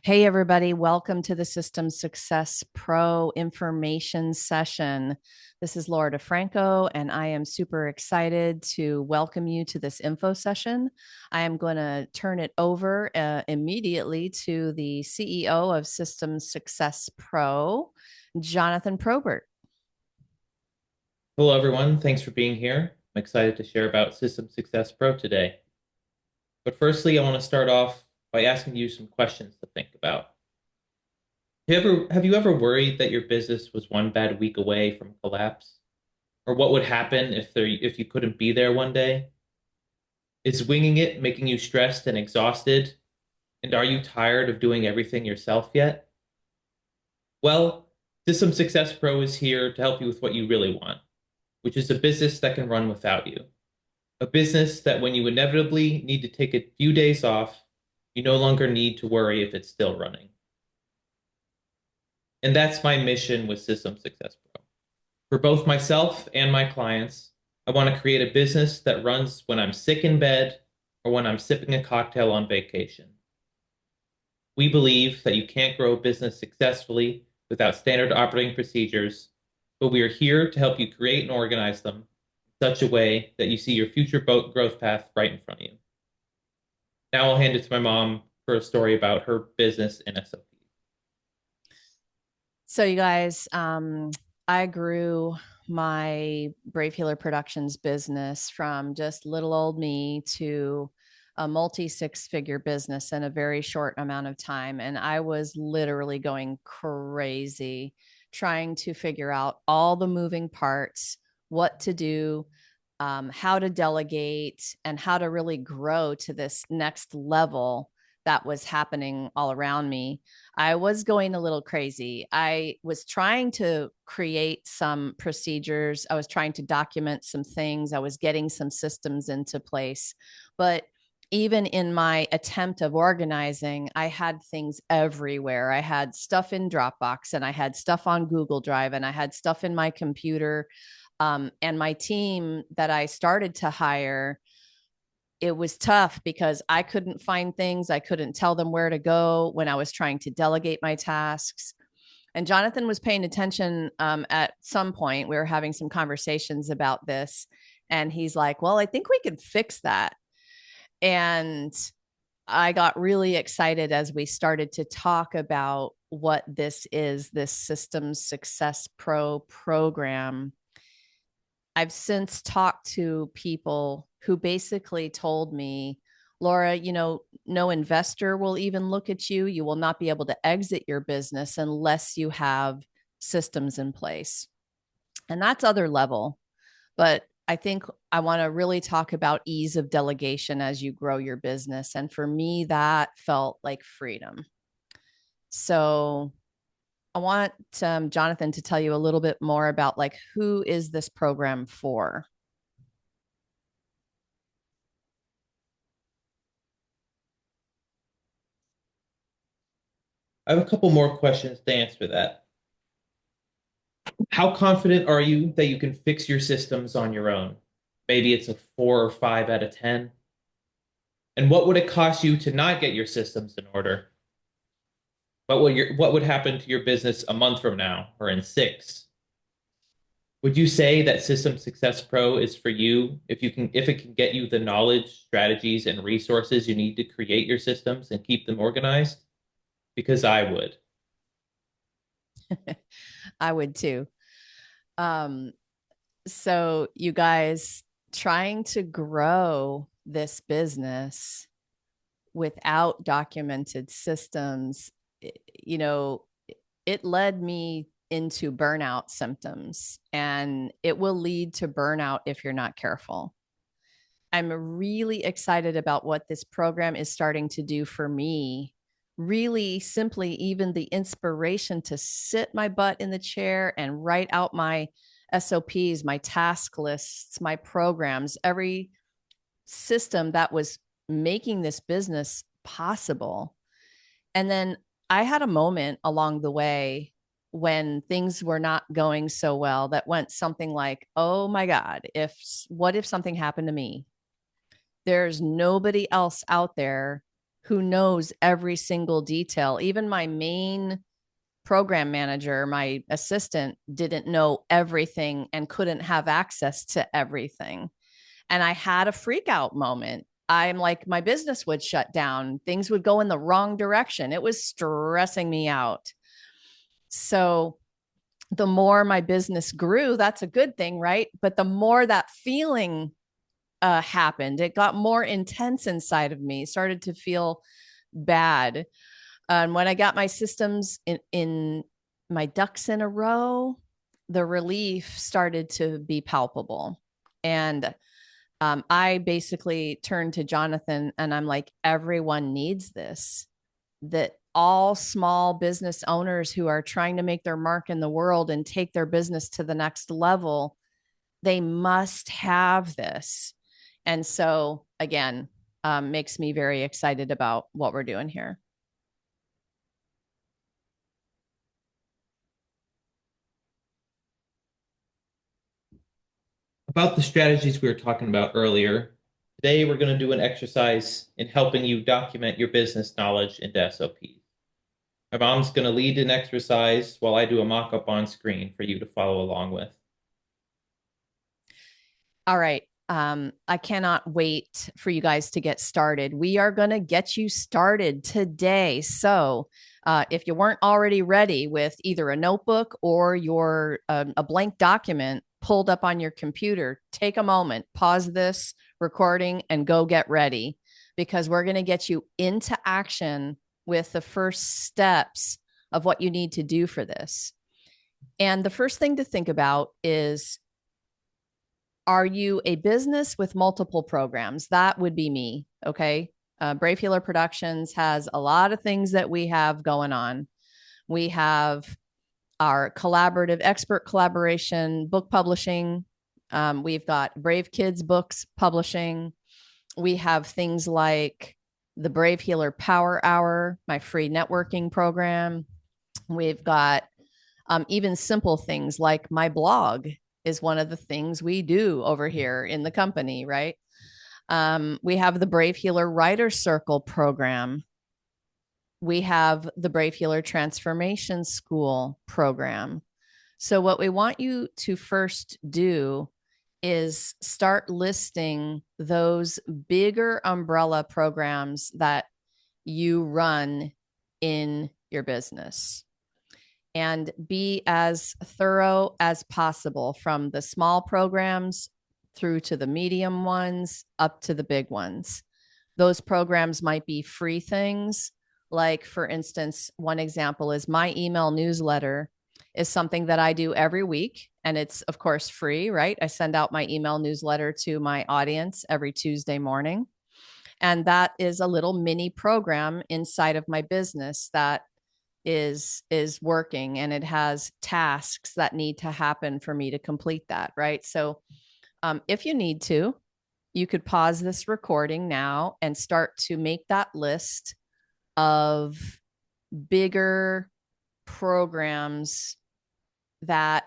Hey, everybody, welcome to the System Success Pro information session. This is Laura Franco, and I am super excited to welcome you to this info session. I am going to turn it over immediately to the CEO of System Success Pro, Jonathan Probert. Hello, everyone. Thanks for being here. I'm excited to share about System Success Pro today. But firstly, I want to start off by asking you some questions to think about. Have you ever worried that your business was one bad week away from collapse? Or what would happen if you couldn't be there one day? Is winging it making you stressed and exhausted? And are you tired of doing everything yourself yet? Well, System Success Pro is here to help you with what you really want, which is a business that can run without you. A business that when you inevitably need to take a few days off, you no longer need to worry if it's still running. And that's my mission with System Success Pro. For both myself and my clients, I want to create a business that runs when I'm sick in bed or when I'm sipping a cocktail on vacation. We believe that you can't grow a business successfully without standard operating procedures, but we are here to help you create and organize them in such a way that you see your future growth path right in front of you. Now I'll hand it to my mom for a story about her business in SOP. So, you guys, I grew my Brave Healer Productions business from just little old me to a multi six figure business in a very short amount of time. And I was literally going crazy trying to figure out all the moving parts, what to do, how to delegate, and how to really grow to this next level that was happening all around me. I was going a little crazy. I was trying to create some procedures. I was trying to document some things. I was getting some systems into place. But even in my attempt of organizing, I had things everywhere. I had stuff in Dropbox and I had stuff on Google Drive and I had stuff in my computer. And my team that I started to hire, it was tough because I couldn't find things. I couldn't tell them where to go when I was trying to delegate my tasks. And Jonathan was paying attention at some point. We were having some conversations about this. And he's like, well, I think we could fix that. And I got really excited as we started to talk about what this is, this Systems Success Pro program. I've since talked to people who basically told me, Laura, no investor will even look at you. You will not be able to exit your business unless you have systems in place. And that's other level. But I think I want to really talk about ease of delegation as you grow your business. And for me, that felt like freedom. So I want Jonathan to tell you a little bit more about like who is this program for? I have a couple more questions to answer that. How confident are you that you can fix your systems on your own? Maybe it's a 4 or 5 out of 10. And what would it cost you to not get your systems in order? What would happen to your business a month from now or in 6? Would you say that System Success Pro is for you if it can get you the knowledge, strategies, and resources you need to create your systems and keep them organized? Because I would. I would too. Um, so you guys trying to grow this business without documented systems, you know, it led me into burnout symptoms and it will lead to burnout if you're not careful. I'm really excited about what this program is starting to do for me. Really simply, even the inspiration to sit my butt in the chair and write out my SOPs, my task lists, my programs, every system that was making this business possible. And then I had a moment along the way when things were not going so well that went something like, oh my God, what if something happened to me? There's nobody else out there who knows every single detail. Even my main program manager, my assistant, didn't know everything and couldn't have access to everything. And I had a freak out moment. I'm like, my business would shut down, things would go in the wrong direction. It was stressing me out. So, the more my business grew, that's a good thing, right? But the more that feeling happened, it got more intense inside of me, started to feel bad. And when I got my systems in my ducks in a row, the relief started to be palpable. And I basically turned to Jonathan and I'm like, everyone needs this. That all small business owners who are trying to make their mark in the world and take their business to the next level, they must have this. And so, again, makes me very excited about what we're doing here. About the strategies we were talking about earlier, today we're going to do an exercise in helping you document your business knowledge into SOPs. My mom's going to lead an exercise while I do a mock-up on screen for you to follow along with. All right. I cannot wait for you guys to get started. We are going to get you started today. So, if you weren't already ready with either a notebook or your a blank document pulled up on your computer, take a moment, pause this recording, and go get ready because we're going to get you into action with the first steps of what you need to do for this. And the first thing to think about is, are you a business with multiple programs? That would be me. Okay. Brave Healer Productions has a lot of things that we have going on. We have our collaborative expert collaboration, book publishing. We've got Brave Kids books publishing. We have things like the Brave Healer Power Hour, my free networking program. We've got even simple things like my blog is one of the things we do over here in the company, right? We have the Brave Healer Writer Circle program. We have the Brave Healer Transformation School program. So, what we want you to first do is start listing those bigger umbrella programs that you run in your business and be as thorough as possible from the small programs through to the medium ones up to the big ones. Those programs might be free things. Like, for instance, one example is my email newsletter is something that I do every week. And it's, of course, free, right? I send out my email newsletter to my audience every Tuesday morning. And that is a little mini program inside of my business that is working, and it has tasks that need to happen for me to complete that, right? So if you need to, you could pause this recording now and start to make that list of bigger programs that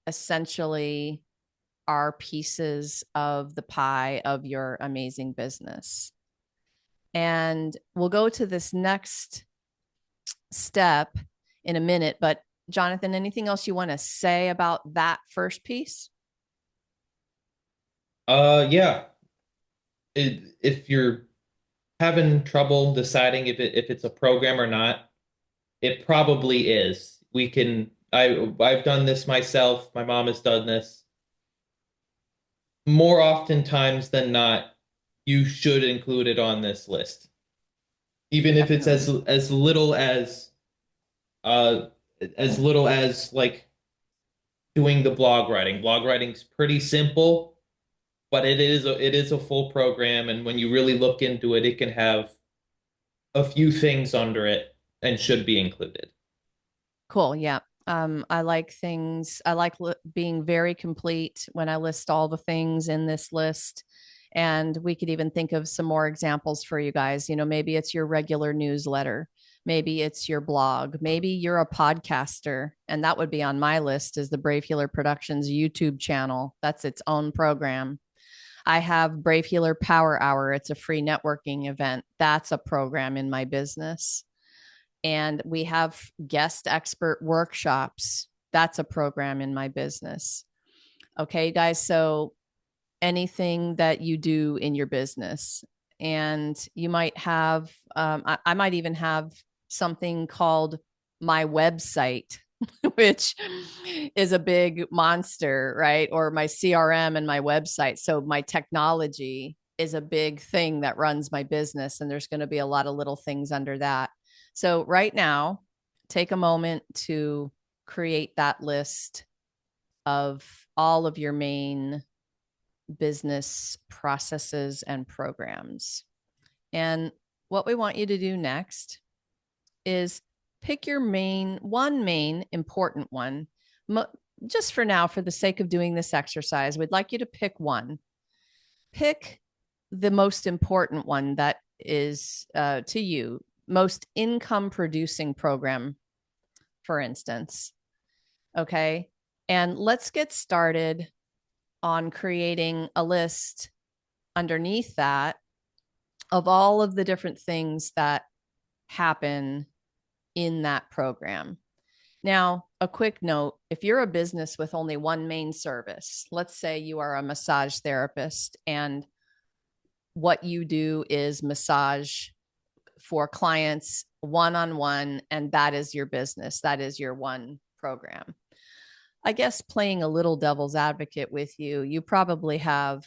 essentially are pieces of the pie of your amazing business. And we'll go to this next step in a minute, but Jonathan, anything else you want to say about that first piece? Yeah. If you're having trouble deciding if it's a program or not, it probably is. I've done this myself. My mom has done this. More oftentimes than not, you should include it on this list. Even if it's Definitely. uh as little as like doing the blog writing. Blog writing's pretty simple, but it is a full program, and when you really look into it, it can have a few things under it and should be included. Cool. Yeah. I like I like being very complete when I list all the things in this list. And we could even think of some more examples for you guys. You know, maybe it's your regular newsletter. Maybe it's your blog. Maybe you're a podcaster. And that would be on my list is the Brave Healer Productions YouTube channel. That's its own program. I have Brave Healer Power Hour. It's a free networking event. That's a program in my business. And we have guest expert workshops. That's a program in my business. Okay, guys. So anything that you do in your business, and you might have, I might even have something called my website, which is a big monster, right? Or my CRM and my website. So my technology is a big thing that runs my business, and there's going to be a lot of little things under that. So right now, take a moment to create that list of all of your main business processes and programs. And what we want you to do next is pick your main important one. Just for now, for the sake of doing this exercise, we'd like you to pick one. Pick the most important one that is to you, most income producing program, for instance. Okay. And let's get started on creating a list underneath that of all of the different things that happen in that program. Now, a quick note, if you're a business with only one main service, let's say you are a massage therapist and what you do is massage for clients one on one, and that is your business, that is your one program. I guess playing a little devil's advocate with you, you probably have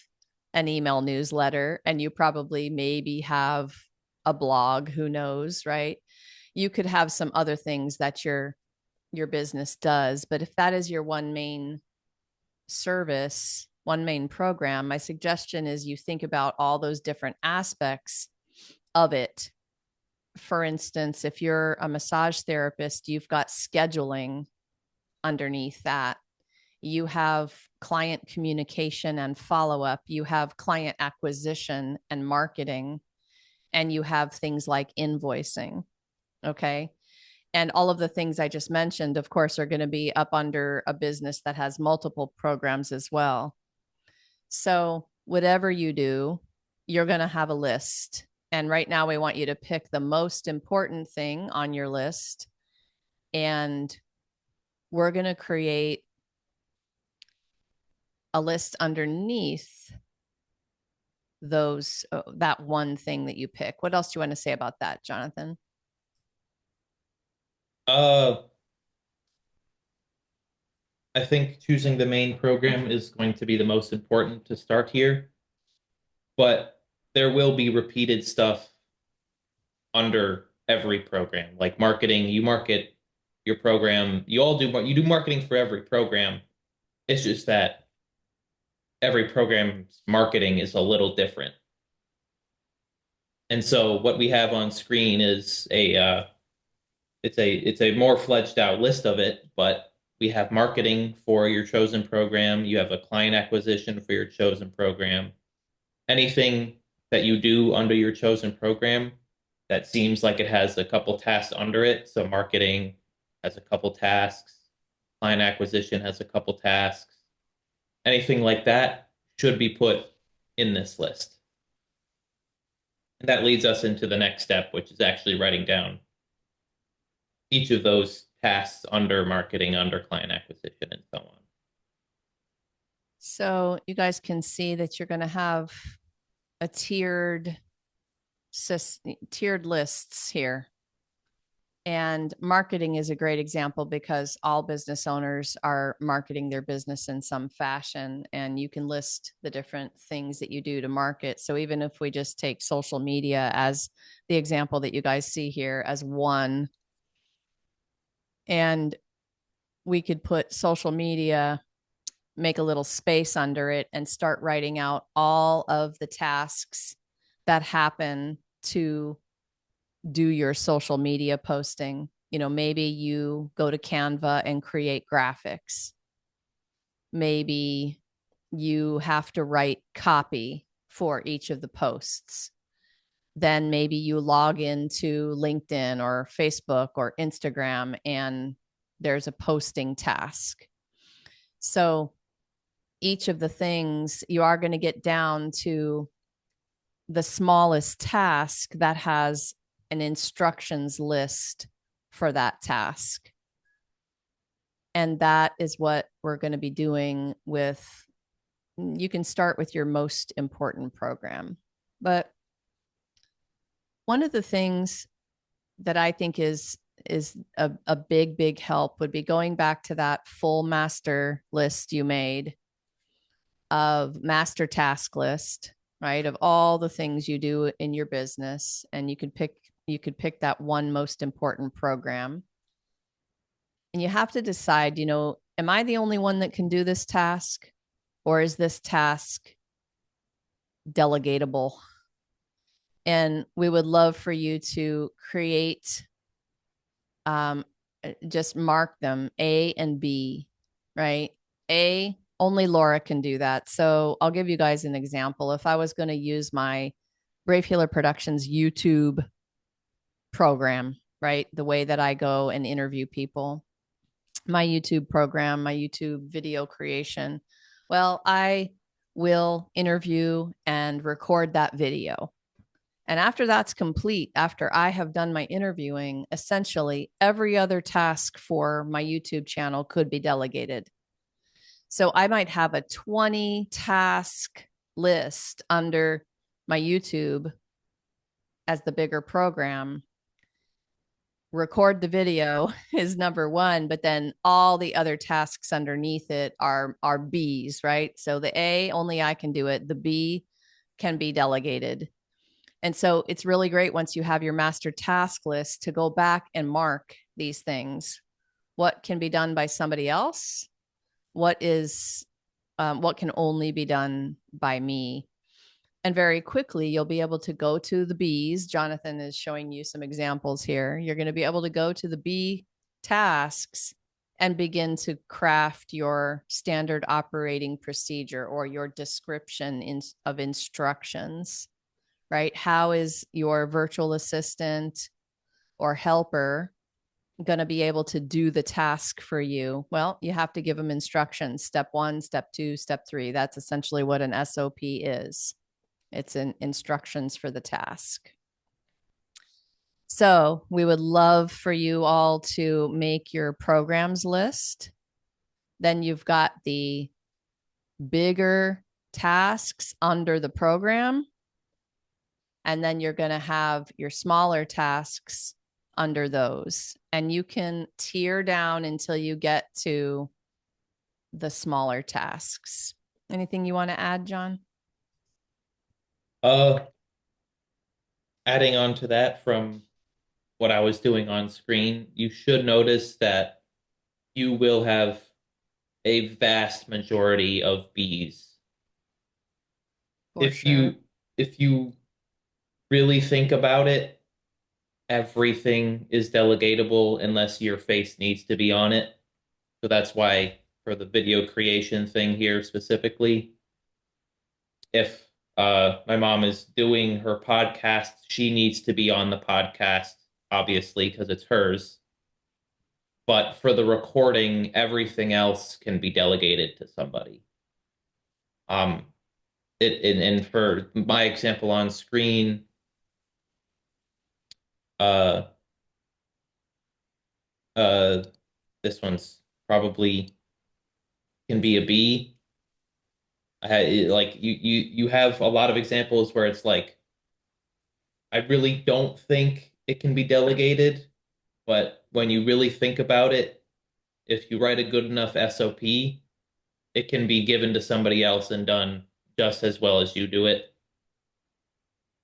an email newsletter and you probably maybe have a blog, who knows, right? You could have some other things that your business does, but if that is your one main service, one main program, my suggestion is you think about all those different aspects of it. For instance, if you're a massage therapist, you've got scheduling underneath that. You have client communication and follow up. You have client acquisition and marketing. And you have things like invoicing. Okay. And all of the things I just mentioned, of course, are going to be up under a business that has multiple programs as well. So, whatever you do, you're going to have a list. And right now, we want you to pick the most important thing on your list. And we're going to create a list underneath those, that one thing that you pick. What else do you want to say about that, Jonathan? Uh, I think choosing the main program is going to be the most important to start here, but there will be repeated stuff under every program. Like marketing, you market your program. You do marketing for every program. It's just that every program's marketing is a little different. And so what we have on screen is it's a more fledged out list of it, but we have marketing for your chosen program. You have a client acquisition for your chosen program. Anything that you do under your chosen program that seems like it has a couple tasks under it. So marketing has a couple tasks, client acquisition has a couple tasks. Anything like that should be put in this list. And that leads us into the next step, which is actually writing down each of those tasks under marketing, under client acquisition, and so on. So, you guys can see that you're going to have a tiered lists here. And marketing is a great example because all business owners are marketing their business in some fashion, and you can list the different things that you do to market. So even if we just take social media as the example that you guys see here as one, and we could put social media, make a little space under it, and start writing out all of the tasks that happen to do your social media posting. You know, maybe you go to Canva and create graphics. Maybe you have to write copy for each of the posts. Then maybe you log into LinkedIn or Facebook or Instagram and there's a posting task. So each of the things, you are going to get down to the smallest task that has an instructions list for that task. And that is what we're going to be doing with, you can start with your most important program. But one of the things that I think is a big help would be going back to that full master list you made, of master task list, right? Of all the things you do in your business. And you could pick that one most important program. And you have to decide, am I the only one that can do this task? Or is this task delegatable? And we would love for you to create, um, just mark them A and B, right? A, only Laura can do that. So I'll give you guys an example. If I was going to use my Brave Healer Productions YouTube program, right? The way that I go and interview people, my YouTube program, my YouTube video creation. Well, I will interview and record that video. And after that's complete, after I have done my interviewing, essentially every other task for my YouTube channel could be delegated. So I might have a 20 task list under my YouTube as the bigger program. Record the video is number one, but then all the other tasks underneath it are B's, right? So the A, only I can do it. The B can be delegated. And so it's really great once you have your master task list to go back and mark these things. What can be done by somebody else? What can only be done by me? And very quickly, you'll be able to go to the B's. Jonathan is showing you some examples here. You're going to be able to go to the B tasks and begin to craft your standard operating procedure or your description of instructions, right? How is your virtual assistant or helper going to be able to do the task for you? Well, you have to give them instructions. Step 1, step 2, step 3. That's essentially what an SOP is. It's instructions for the task. So we would love for you all to make your programs list. Then you've got the bigger tasks under the program. And then you're going to have your smaller tasks under those. And you can tier down until you get to the smaller tasks. Anything you want to add, John? Uh, Adding on to that from what I was doing on screen, you should notice that you will have a vast majority of Bs. For If sure. you really think about it, everything is delegatable unless your face needs to be on it. So that's why for the video creation thing here specifically, if my mom is doing her podcast, she needs to be on the podcast, obviously, because it's hers. But for the recording, everything else can be delegated to somebody. Um, and for my example on screen, uh, uh, this one's probably can be a B. Like you have a lot of examples where it's like I really don't think it can be delegated, but when you really think about it, if you write a good enough SOP, it can be given to somebody else and done just as well as you do it.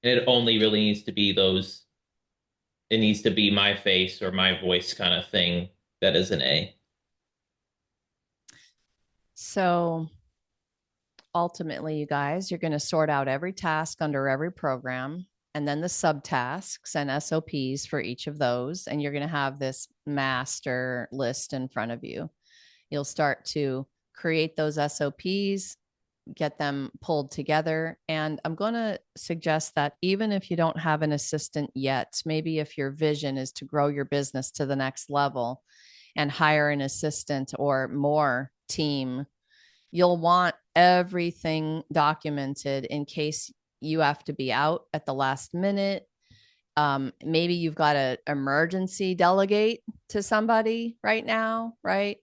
And it only really needs to be those, it needs to be my face or my voice kind of thing that is an A. So ultimately, you guys, you're going to sort out every task under every program and then the subtasks and SOPs for each of those. And you're going to have this master list in front of you. You'll start to create those SOPs, get them pulled together. And I'm going to suggest that even if you don't have an assistant yet, maybe if your vision is to grow your business to the next level and hire an assistant or more team, you'll want everything documented in case you have to be out at the last minute. Maybe you've got to emergency delegate to somebody right now, right?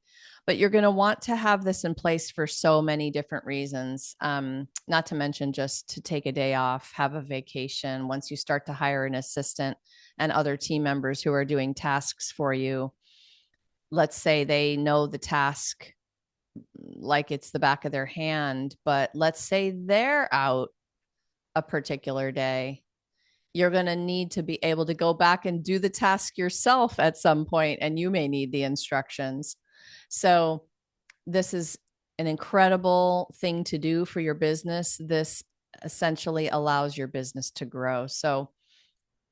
But you're going to want to have this in place for so many different reasons. Not to mention just to take a day off, have a vacation. Once you start to hire an assistant and other team members who are doing tasks for you, let's say they know the task like it's the back of their hand, but let's say they're out a particular day, you're going to need to be able to go back and do the task yourself at some point, and you may need the instructions. So, this is an incredible thing to do for your business. This essentially allows your business to grow. So,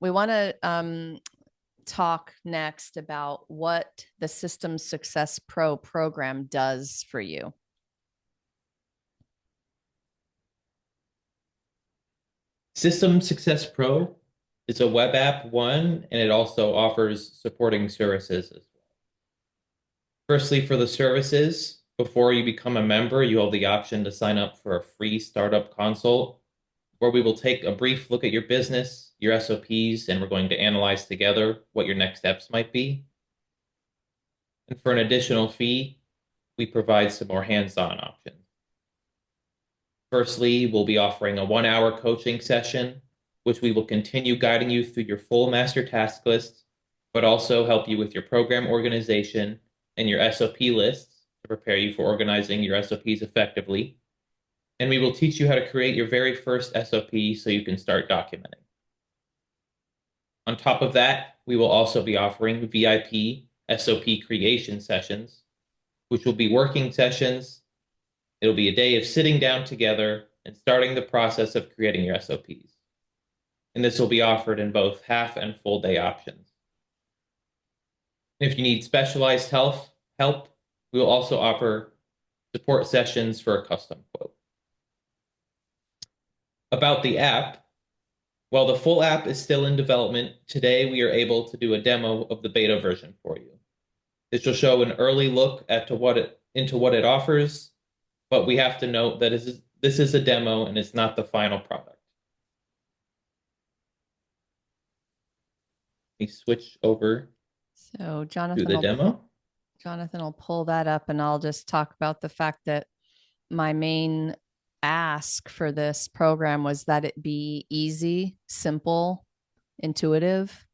we want to talk next about what the System Success Pro program does for you. System Success Pro is a web app, one, and it also offers supporting services as well. Firstly, for the services, before you become a member, you have the option to sign up for a free startup consult where we will take a brief look at your business, your SOPs, and we're going to analyze together what your next steps might be. And for an additional fee, we provide some more hands-on options. Firstly, we'll be offering a 1 hour coaching session, which we will continue guiding you through your full master task list, but also help you with your program organization and your SOP lists to prepare you for organizing your SOPs effectively. And we will teach you how to create your very first SOP so you can start documenting. On top of that, we will also be offering VIP SOP creation sessions, which will be working sessions. It'll be a day of sitting down together and starting the process of creating your SOPs. And this will be offered in both half and full day options. If you need specialized help, we will also offer support sessions for a custom quote. About the app, while the full app is still in development, today we are able to do a demo of the beta version for you. This will show an early look into what it offers, but we have to note that this is a demo and it's not the final product. Let me switch over So, to the demo. Jonathan will pull that up, and I'll just talk about the fact that my main ask for this program was that it be easy, simple, intuitive.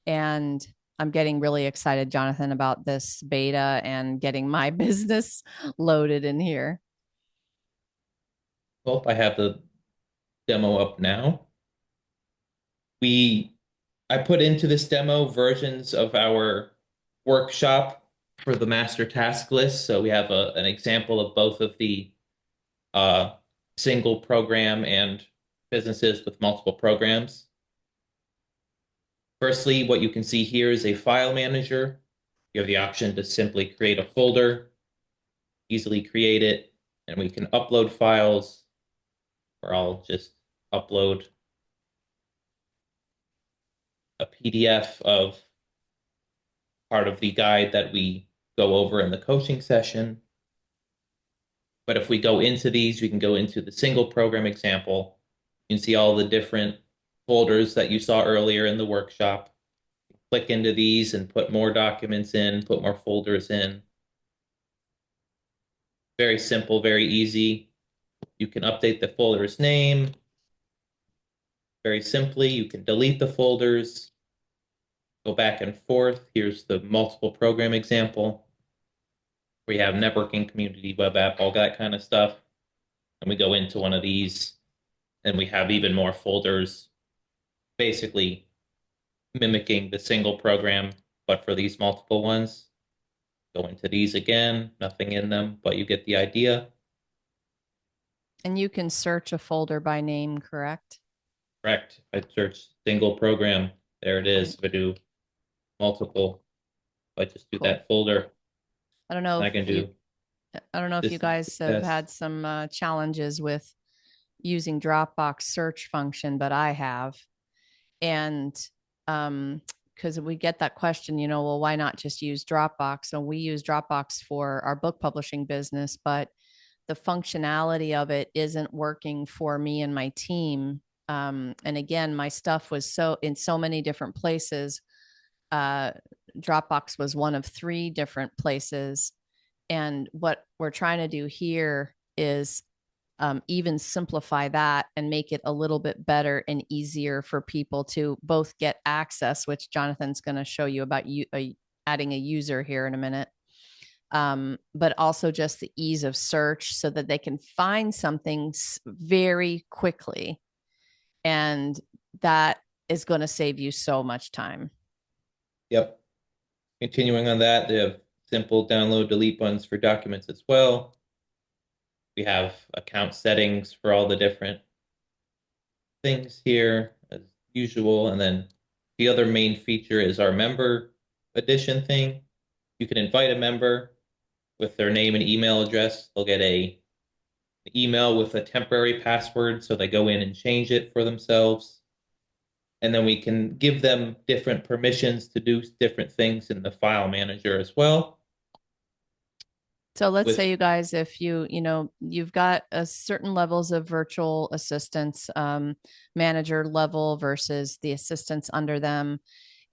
And I'm getting really excited, Jonathan, about this beta and getting my business loaded in here. Well, I have the demo up now. I put into this demo versions of our workshop for the master task list. So we have an example of both of the single program and businesses with multiple programs. Firstly, what you can see here is a file manager. You have the option to simply create a folder, easily create it, and we can upload files, or I'll just upload a PDF of part of the guide that we go over in the coaching session. But if we go into these, we can go into the single program example. You can see all the different folders that you saw earlier in the workshop. Click into these and put more documents in, put more folders in. Very simple, very easy. You can update the folder's name. Very simply, you can delete the folders, go back and forth. Here's the multiple program example. We have networking, community, web app, all that kind of stuff. And we go into one of these, and we have even more folders, basically mimicking the single program, but for these multiple ones. Go into these again, nothing in them, but you get the idea. And you can search a folder by name, correct? Correct. I search single program. There it is. If I do multiple, I just do Cool. that folder. I don't know I if can do I don't know if you guys have had some challenges with using Dropbox search function, but I have. And because we get that question, well, why not just use Dropbox? So we use Dropbox for our book publishing business, but the functionality of it isn't working for me and my team. And again, my stuff was so in so many different places. Uh, Dropbox was one of three different places. And what we're trying to do here is even simplify that and make it a little bit better and easier for people to both get access, which Jonathan's going to show you about adding a user here in a minute, but also just the ease of search so that they can find something very quickly. And that is going to save you so much time. Yep. Continuing on that, they have simple download delete buttons for documents as well. We have account settings for all the different things here as usual. And then the other main feature is our member edition thing. You can invite a member with their name and email address. They'll get a email with a temporary password, so they go in and change it for themselves. And then we can give them different permissions to do different things in the file manager as well. So let's With say you guys, if you've got a certain levels of virtual assistants, manager level versus the assistants under them.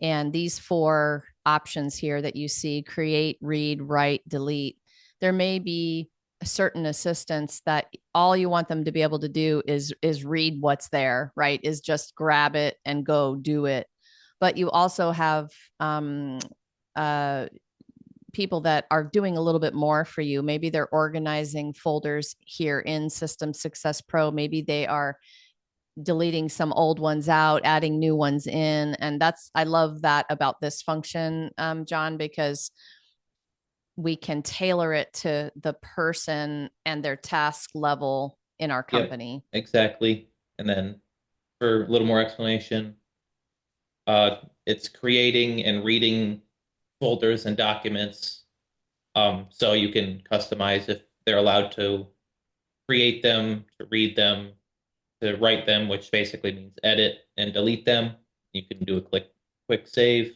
And these four options here that you see, create, read, write, delete, there may be certain assistants that all you want them to be able to do is read what's there, right? Is just grab it and go do it. But you also have uh, people that are doing a little bit more for you. Maybe they're organizing folders here in System Success Pro. Maybe they are deleting some old ones out, adding new ones in. And I love that about this function, John, because we can tailor it to the person and their task level in our Yep, company. exactly. And then for a little more explanation, it's creating and reading folders and documents. So you can customize if they're allowed to create them, to read them, to write them, which basically means edit and delete them. You can do a quick save,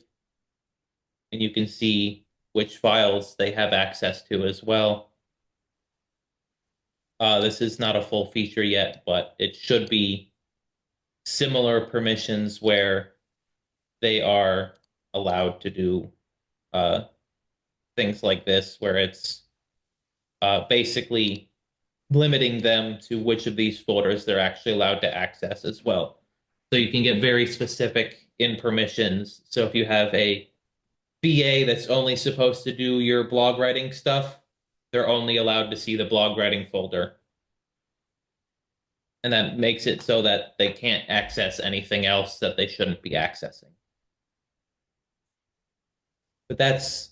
and you can see which files they have access to as well. This is not a full feature yet, but it should be similar permissions where they are allowed to do uh, things like this, where it's basically limiting them to which of these folders they're actually allowed to access as well. So you can get very specific in permissions. So if you have a VA that's only supposed to do your blog writing stuff, they're only allowed to see the blog writing folder. And that makes it so that they can't access anything else that they shouldn't be accessing. But that's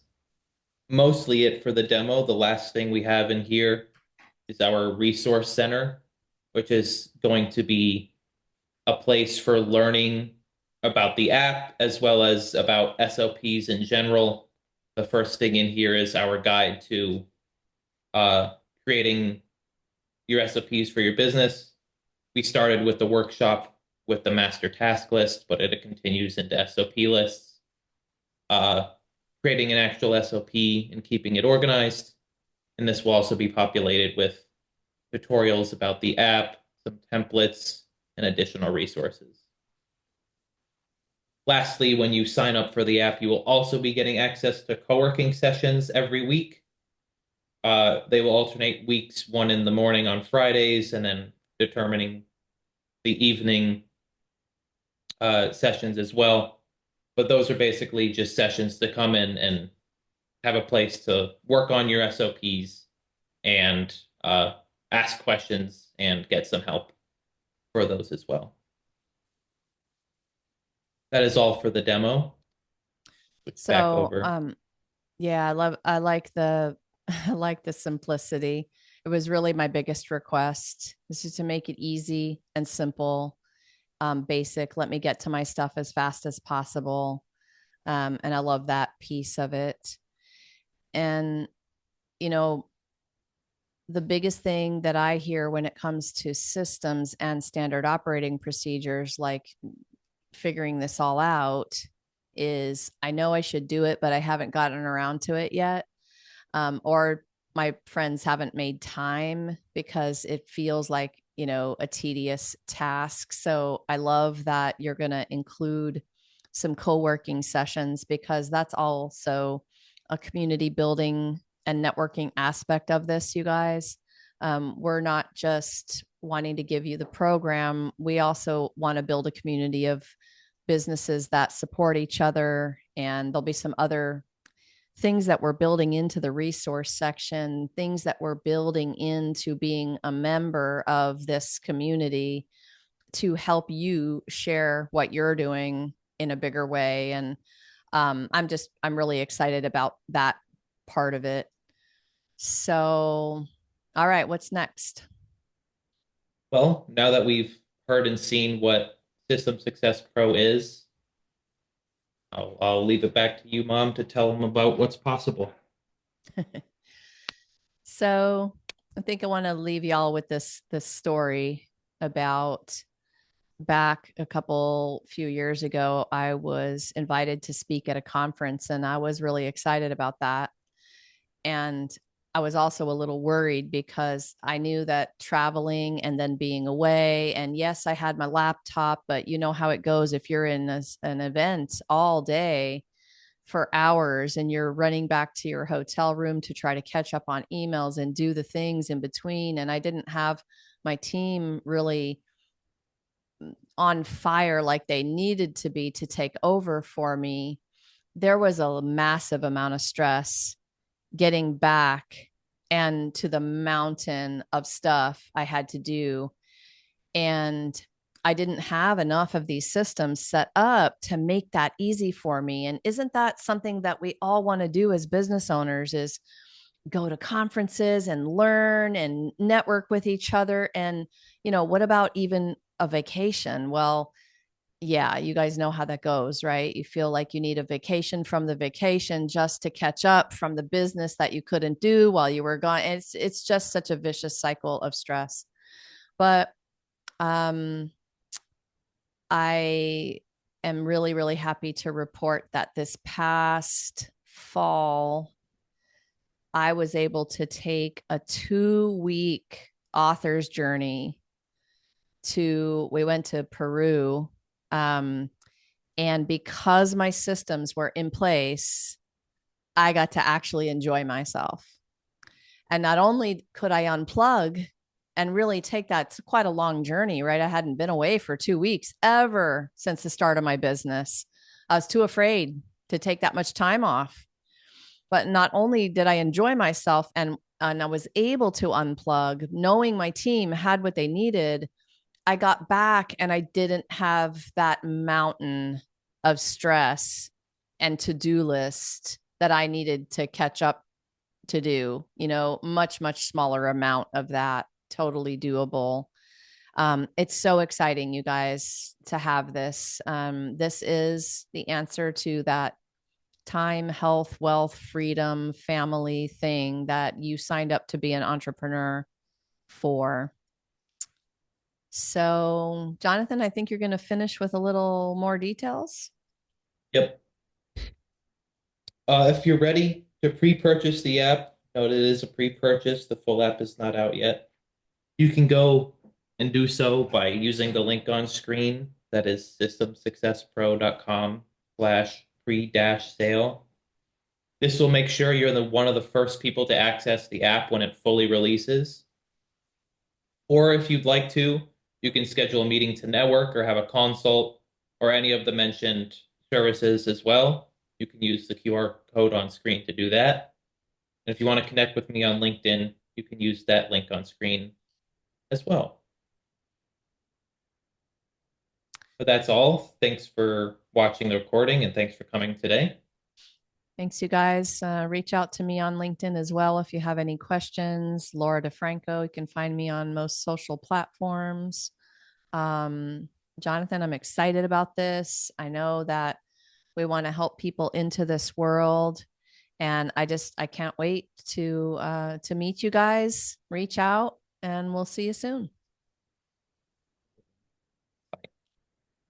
mostly it for the demo. The last thing we have in here is our resource center, which is going to be a place for learning about the app as well as about SOPs in general. The first thing in here is our guide to creating your SOPs for your business. We started with the workshop with the master task list, but it continues into SOP lists, creating an actual SOP and keeping it organized. And this will also be populated with tutorials about the app, some templates, and additional resources. Lastly, when you sign up for the app, you will also be getting access to co-working sessions every week. They will alternate weeks, one in the morning on Fridays, and then determining the evening sessions as well. But those are basically just sessions to come in and have a place to work on your SOPs and ask questions and get some help for those as well. That is all for the demo. Switch back So, over. yeah, I like the, I like the simplicity. It was really my biggest request. This is to make it easy and simple, basic. Let me get to my stuff as fast as possible. And I love that piece of it. And, you know, the biggest thing that I hear when it comes to systems and standard operating procedures, like figuring this all out, is I know I should do it, but I haven't gotten around to it yet. Or my friends haven't made time because it feels like, a tedious task. So I love that you're going to include some co-working sessions because that's also a community building and networking aspect of this, you guys. We're not just wanting to give you the program, we also want to build a community of businesses that support each other. And there'll be some other things that we're building into the resource section, things that we're building into being a member of this community to help you share what you're doing in a bigger way. And I'm really excited about that part of it. So, all right, what's next? Well, now that we've heard and seen what System Success Pro is, I'll leave it back to you, Mom, to tell them about what's possible. So, I think I want to leave y'all with this story about back a couple few years ago. I was invited to speak at a conference and I was really excited about that. And I was also a little worried because I knew that traveling and then being away, and yes, I had my laptop, but you know how it goes if you're in an event all day for hours and you're running back to your hotel room to try to catch up on emails and do the things in between. And I didn't have my team really on fire like they needed to be to take over for me. There was a massive amount of stress getting back and to the mountain of stuff I had to do. And I didn't have enough of these systems set up to make that easy for me. And isn't that something that we all want to do as business owners is go to conferences and learn and network with each other? And, what about even a vacation? Well, yeah, you guys know how that goes, right? You feel like you need a vacation from the vacation just to catch up from the business that you couldn't do while you were gone. And it's just such a vicious cycle of stress. But um I am really, really happy to report that this past fall, I was able to take a 2-week author's journey we went to Peru. Um, and because my systems were in place, I got to actually enjoy myself. And not only could I unplug and really take that, it's quite a long journey, right? I hadn't been away for 2 weeks ever since the start of my business. I was too afraid to take that much time off. But not only did I enjoy myself and I was able to unplug, knowing my team had what they needed, I got back and I didn't have that mountain of stress and to-do list that I needed to catch up to do, much, much smaller amount of that, totally doable. It's so exciting, you guys, to have this. This is the answer to that time, health, wealth, freedom, family thing that you signed up to be an entrepreneur for. So, Jonathan, I think you're going to finish with a little more details. Yep. If you're ready to pre-purchase the app, note it is a pre-purchase. The full app is not out yet. You can go and do so by using the link on screen. That is systemsuccesspro.com/pre-sale. This will make sure you're one of the first people to access the app when it fully releases. Or if you'd like to, you can schedule a meeting to network or have a consult or any of the mentioned services as well. You can use the QR code on screen to do that. And if you want to connect with me on LinkedIn, you can use that link on screen as well. But that's all. Thanks for watching the recording and thanks for coming today. Thanks, you guys. Reach out to me on LinkedIn as well if you have any questions. Laura Franco, you can find me on most social platforms. Jonathan, I'm excited about this. I know that we want to help people into this world, and I can't wait to meet you guys. Reach out, and we'll see you soon.